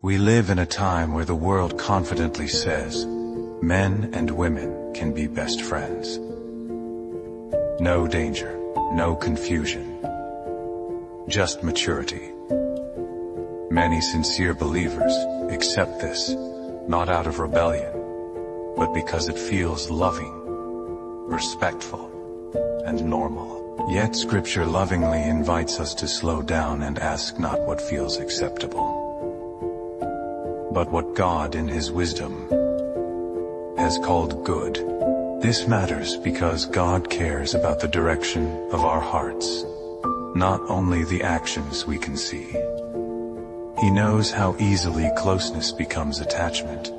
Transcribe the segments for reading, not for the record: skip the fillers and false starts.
We live in a time where the world confidently says, men and women can be best friends. No danger, no confusion, just maturity. Many sincere believers accept this, not out of rebellion, but because it feels loving, respectful, and normal. Yet Scripture lovingly invites us to slow down and ask not what feels acceptable, but what God in His wisdom has called good. This matters because God cares about the direction of our hearts, not only the actions we can see. He knows how easily closeness becomes attachment,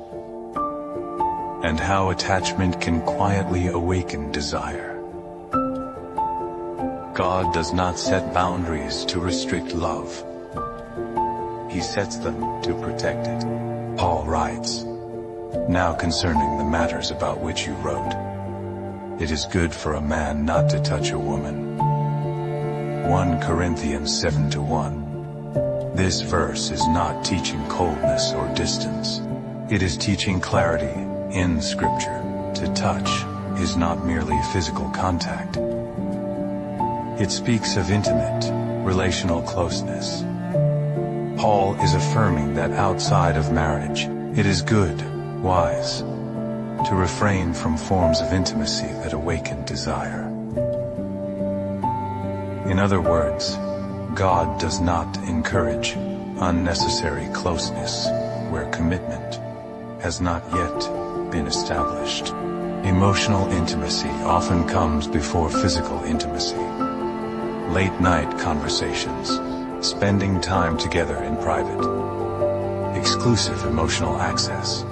and how attachment can quietly awaken desire. God does not set boundaries to restrict love. He sets them to protect it. Paul writes, "Now concerning the matters about which you wrote, it is good for a man not to touch a woman." 1 Corinthians 7:1. This verse is not teaching coldness or distance. It is teaching clarity in Scripture. To touch is not merely physical contact. It speaks of intimate, relational closeness. Paul is affirming that outside of marriage, it is good, wise, to refrain from forms of intimacy that awaken desire. In other words, God does not encourage unnecessary closeness where commitment has not yet been established. Emotional intimacy often comes before physical intimacy. Late night conversations, spending time together in private, exclusive emotional access.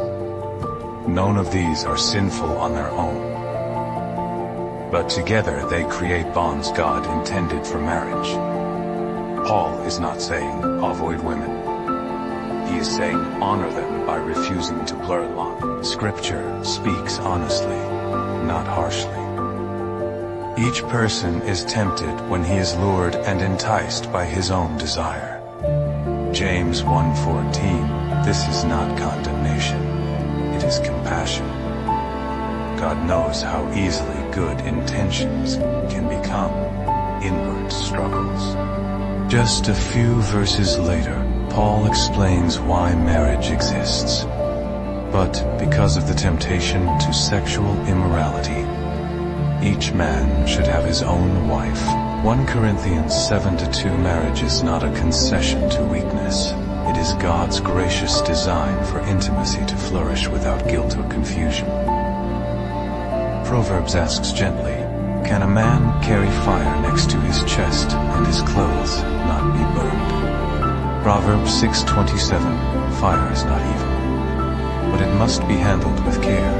None of these are sinful on their own, but together they create bonds God intended for marriage. Paul is not saying avoid women. He is saying honor them by refusing to blur the line. Scripture speaks honestly, not harshly. Each person is tempted when he is lured and enticed by his own desire. James 1:14, this is not condemnation, it is compassion. God knows how easily good intentions can become inward struggles. Just a few verses later, Paul explains why marriage exists. But because of the temptation to sexual immorality, each man should have his own wife. 1 Corinthians 7:2. Marriage is not a concession to weakness. It is God's gracious design for intimacy to flourish without guilt or confusion. Proverbs asks gently, can a man carry fire next to his chest and his clothes not be burned? Proverbs 6:27. Fire is not evil, but it must be handled with care.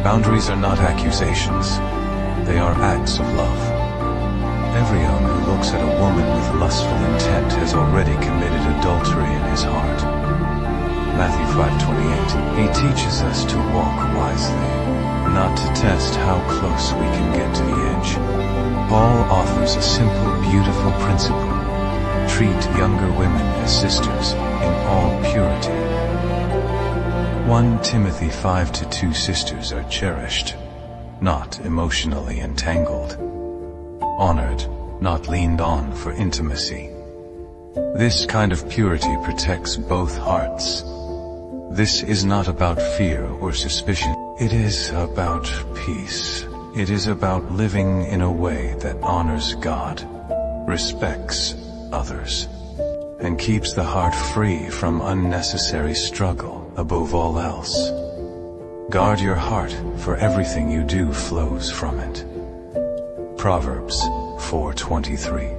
Boundaries are not accusations, they are acts of love. Everyone who looks at a woman with lustful intent has already committed adultery in his heart. Matthew 5:28. He teaches us to walk wisely, not to test how close we can get to the edge. Paul offers a simple, beautiful principle. Treat younger women as sisters in all purity. 1 Timothy 5:2. Sisters are cherished, not emotionally entangled. Honored, not leaned on for intimacy. This kind of purity protects both hearts. This is not about fear or suspicion. It is about peace. It is about living in a way that honors God, respects others, and keeps the heart free from unnecessary struggle. Above all else, guard your heart, for everything you do flows from it. Proverbs 4:23.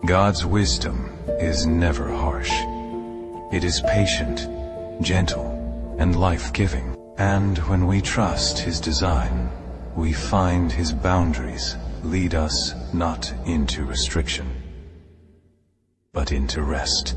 God's wisdom is never harsh. It is patient, gentle, and life-giving. And when we trust His design, we find His boundaries lead us not into restriction, but into rest.